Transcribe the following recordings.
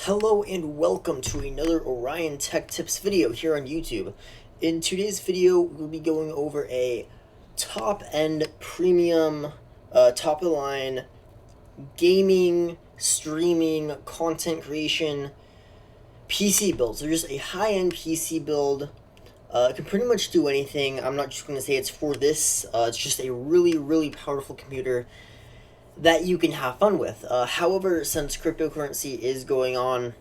Hello and welcome to another Orion Tech Tips video here on YouTube. In today's video, we'll be going over a top-end premium, top-of-the-line gaming, streaming, content creation PC build. So just a high-end PC build. It can pretty much do anything. I'm not just going to say it's for this. It's just a really, really powerful computer that you can have fun with. However, since cryptocurrency is going on,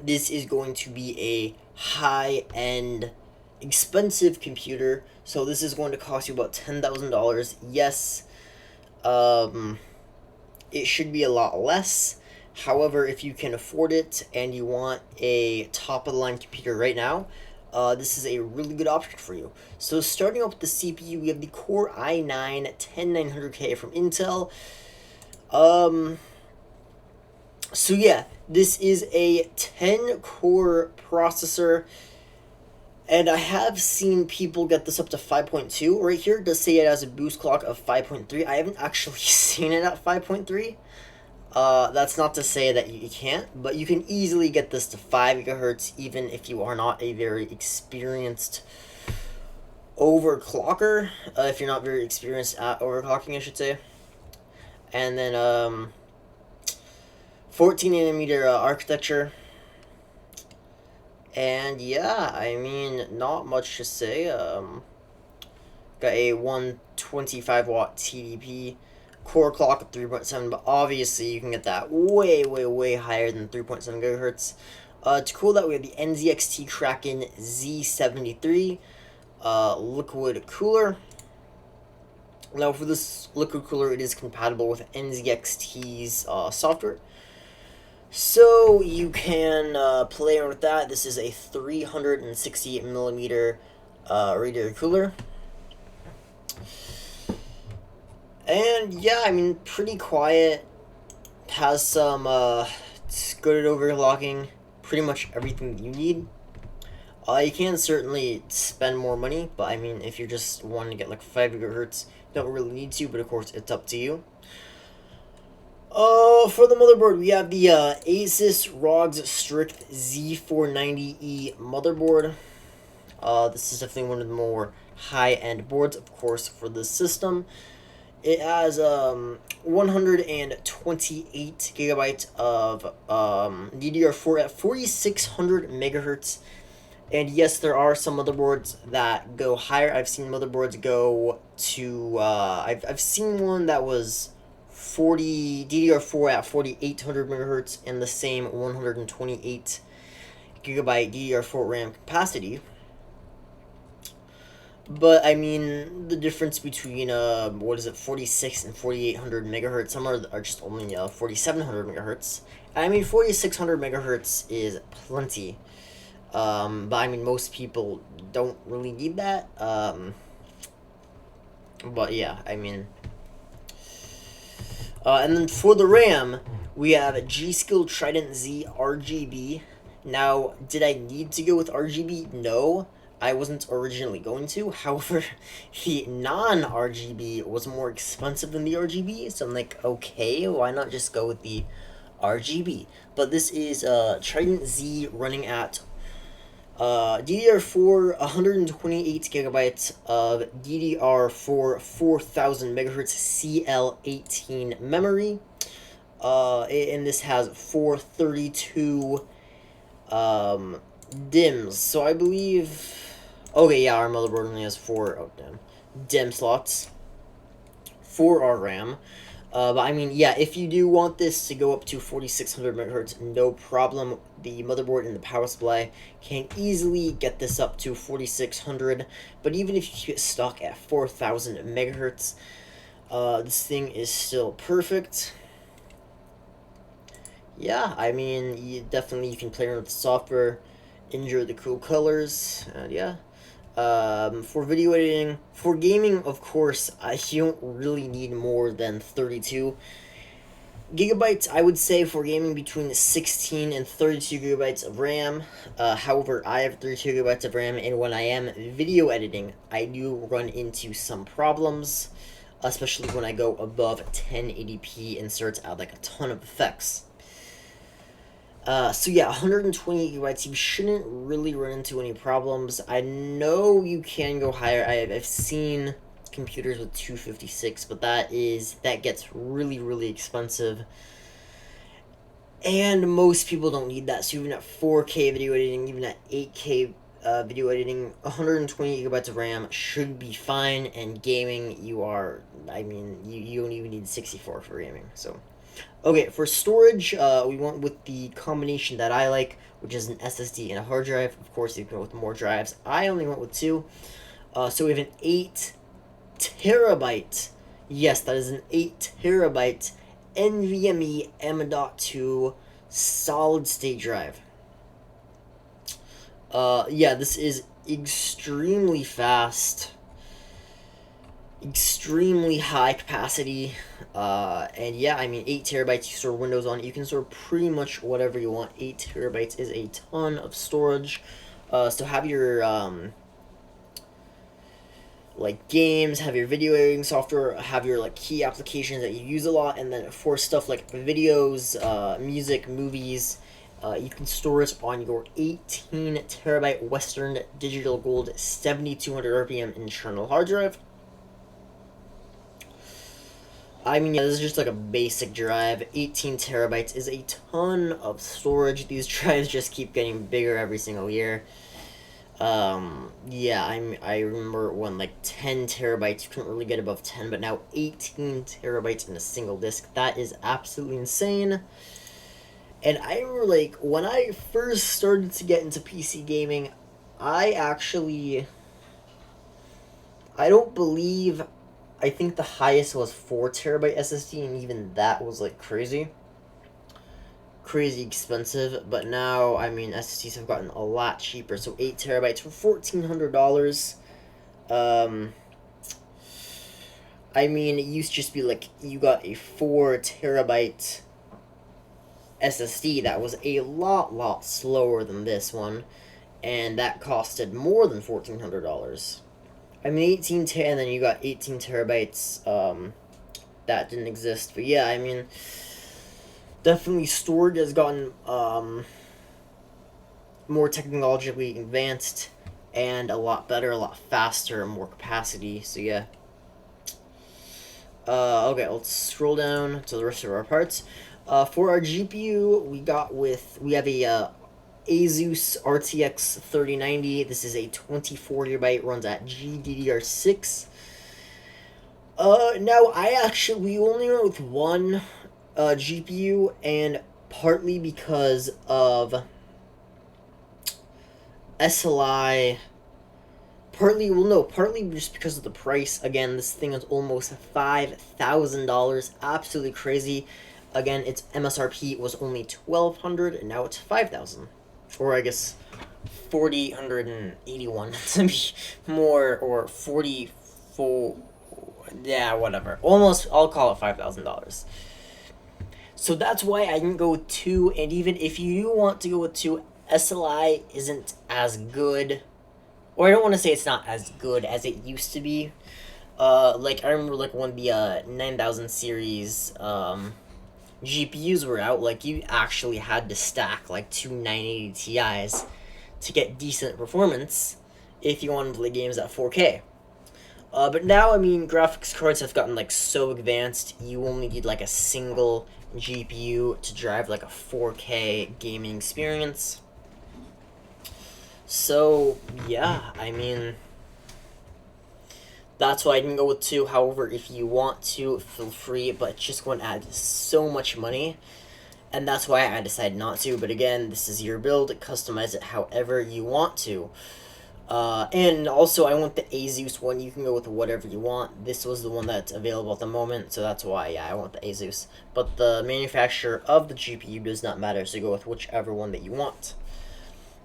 this is going to be a high-end, expensive computer. So this is going to cost you about $10,000. Yes, it should be a lot less. However, if you can afford it and you want a top-of-the-line computer right now, this is a really good option for you. So starting up with the CPU, we have the Core i9-10900K from Intel. So yeah, this is a 10-core processor, and I have seen people get this up to 5.2. Right here, it does say it has a boost clock of 5.3. I haven't actually seen it at 5.3. That's not to say that you can't, but you can easily get this to 5 gigahertz even if you are not a very experienced overclocker. If you're not very experienced at overclocking, I should say. And then 14 nanometer architecture. And yeah, I mean, not much to say. Got a 125 watt TDP. Core clock of 3.7, but obviously you can get that way higher than 3.7 gigahertz. To cool that, we have the Nzxt Kraken Z73 liquid cooler. Now for this liquid cooler, it is compatible with Nzxt's software, so you can play around with that. This is a 360 millimeter radiator cooler. And yeah, I mean, pretty quiet. Has some it's good at overclocking. Pretty much everything you need. You can certainly spend more money, but I mean, if you're just wanting to get like 5 gigahertz, you don't really need to. But of course, it's up to you. For the motherboard, we have the Asus ROG's Strict Z490E motherboard. This is definitely one of the more high-end boards, of course, for this system. It has 128 gigabytes of DDR4 at 4600 megahertz. And yes, there are some motherboards that go higher. I've seen motherboards go to I've seen one that was DDR4 at 4800 megahertz and the same 128 gigabyte DDR4 RAM capacity. But I mean, the difference between 46 and 4800 megahertz, some are just only 4700 megahertz. And I mean, 4600 megahertz is plenty. But I mean, most people don't really need that. But yeah, I mean, and then for the RAM, we have G-Skill Trident Z RGB. Now, did I need to go with RGB? No. I wasn't originally going to. However, the non-RGB was more expensive than the RGB, so I'm like, okay, why not just go with the RGB? But this is Trident Z running at DDR4 128 gigabytes of DDR4 4000 megahertz CL18 memory. And this has 432 DIMMs. So I believe. Okay, yeah, our motherboard only has 4 DIMM slots for our RAM. But I mean, yeah, if you do want this to go up to 4600 megahertz, no problem. The motherboard and the power supply can easily get this up to 4600. But even if you get stuck at 4000 megahertz, this thing is still perfect. Yeah, I mean, you can play around with the software, enjoy the cool colors, and yeah. For video editing, for gaming, of course, you don't really need more than 32 gigabytes. I would say for gaming between 16 and 32 gigabytes of RAM. However, I have 32 gigabytes of RAM, and when I am video editing, I do run into some problems, especially when I go above 1080p and start to add like a ton of effects. So yeah, 128 gigabytes. You shouldn't really run into any problems. I know you can go higher. I've seen computers with 256, but that gets really expensive. And most people don't need that. So even at 4K video editing, even at 8K video editing, 120 gigabytes of RAM should be fine. And gaming, you don't even need 64 for gaming. So, okay, for storage, we went with the combination that I like, which is an SSD and a hard drive. Of course, you can go with more drives. I only went with 2. So we have an 8 terabyte. Yes, that is an 8 terabyte NVMe M.2 solid state drive. Yeah, this is extremely fast, extremely high capacity, and yeah, 8 terabytes, you store Windows on it. You can store pretty much whatever you want. 8 terabytes is a ton of storage. So have your, like games, have your video editing software, have your like key applications that you use a lot, and then for stuff like videos, music, movies, you can store it on your 18 terabyte Western Digital Gold 7200 RPM internal hard drive. Yeah, this is just like a basic drive. 18 terabytes is a ton of storage. These drives just keep getting bigger every single year. Yeah, I remember when like 10 terabytes, you couldn't really get above 10, but now 18 terabytes in a single disk. That is absolutely insane. And I remember like when I first started to get into PC gaming, I think the highest was 4 terabyte SSD, and even that was like crazy expensive. But now, SSDs have gotten a lot cheaper. So 8 terabytes for $1,400. It used to just be like you got a 4 terabyte SSD that was a lot slower than this one, and that costed more than $1,400. 18 and then you got 18 terabytes. That didn't exist, but yeah, definitely storage has gotten more technologically advanced and a lot better, a lot faster, more capacity. So yeah. Okay, let's scroll down to the rest of our parts. For our GPU, we have a Asus RTX 3090. This is a 24 gigabyte, runs at GDDR6. Now we only went with one GPU, and partly because of SLI, partly just because of the price. Again, this thing is almost $5,000, absolutely crazy. Again, its MSRP was only $1,200, and now it's $5,000, or I guess $4,881 to be more, or 44. Yeah, whatever. Almost, I'll call it $5,000. So that's why I didn't go with 2, and even if you do want to go with 2, SLI isn't as good, or I don't want to say it's not as good as it used to be. Like, I remember, like, when the 9000 series GPUs were out, like, you actually had to stack, like, 2 980 Ti's to get decent performance if you wanted to play games at 4K. But now, graphics cards have gotten, like, so advanced, you only need, like, a single GPU to drive, like, a 4K gaming experience. So, yeah, that's why I didn't go with 2. However, if you want to, feel free, but it's just going to add so much money, and that's why I decided not to. But again, this is your build, customize it however you want to. And also, I want the Asus one. You can go with whatever you want. This was the one that's available at the moment, so that's why, yeah, I want the Asus. But the manufacturer of the GPU does not matter, so go with whichever one that you want.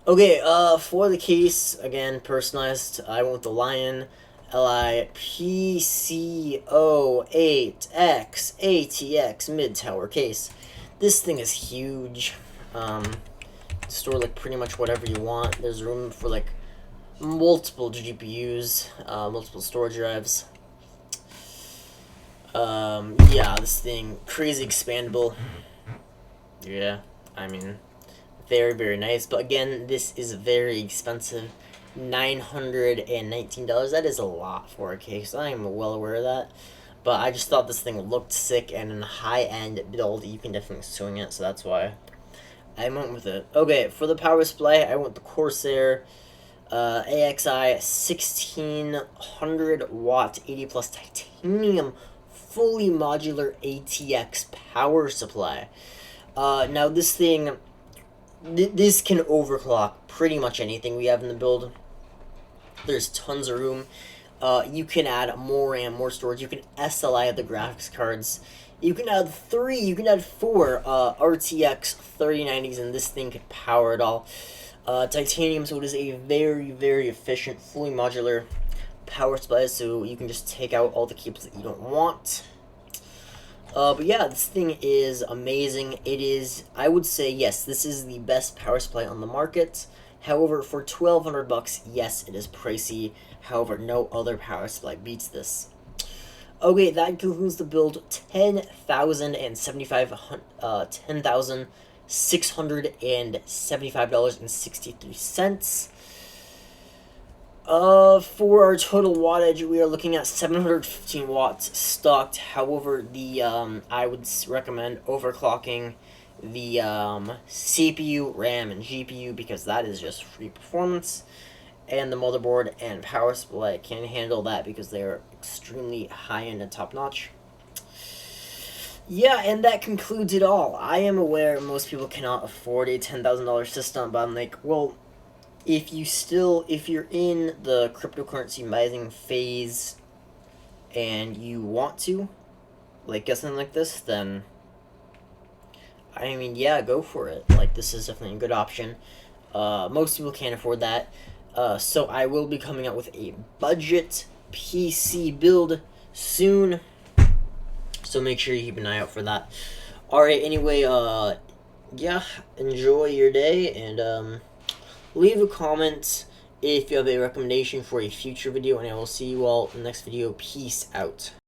Okay, for the case, again, personalized, I went with the Lion LIPCO8X ATX mid-tower case. This thing is huge. Store, like, pretty much whatever you want. There's room for, like, multiple GPUs, multiple storage drives. Yeah, this thing, crazy expandable. Yeah, very, very nice. But again, this is very expensive. $919. That is a lot for a case. I am well aware of that. But I just thought this thing looked sick, and in a high-end build, you can definitely swing it, so that's why I went with it. Okay, for the power supply, I went the Corsair AXI 1600 watt 80 plus titanium fully modular ATX power supply. Now this thing, this can overclock pretty much anything we have in the build. There's tons of room. You can add more RAM, more storage. You can SLI the graphics cards. You can add 3, you can add 4 RTX 3090s, and this thing could power it all. Titanium, so it is a very, very efficient, fully modular power supply, so you can just take out all the cables that you don't want. But yeah, this thing is amazing. It is, I would say, yes, this is the best power supply on the market. However, for $1,200, yes, it is pricey. However, no other power supply beats this. Okay, that concludes the build. $10,675.63. For our total wattage, we are looking at 715 watts stocked. However, the I would recommend overclocking the CPU, RAM, and GPU, because that is just free performance. And the motherboard and power supply can handle that because they are extremely high-end and top-notch. Yeah, and that concludes it all. I am aware most people cannot afford a $10,000 system, but I'm like, well, if you're in the cryptocurrency mining phase and you want to, like, get something like this, then, I mean, yeah, go for it. Like, this is definitely a good option. Most people can't afford that. So I will be coming out with a budget PC build soon. So make sure you keep an eye out for that. Alright, anyway, yeah, enjoy your day, and, leave a comment if you have a recommendation for a future video, and I will see you all in the next video. Peace out.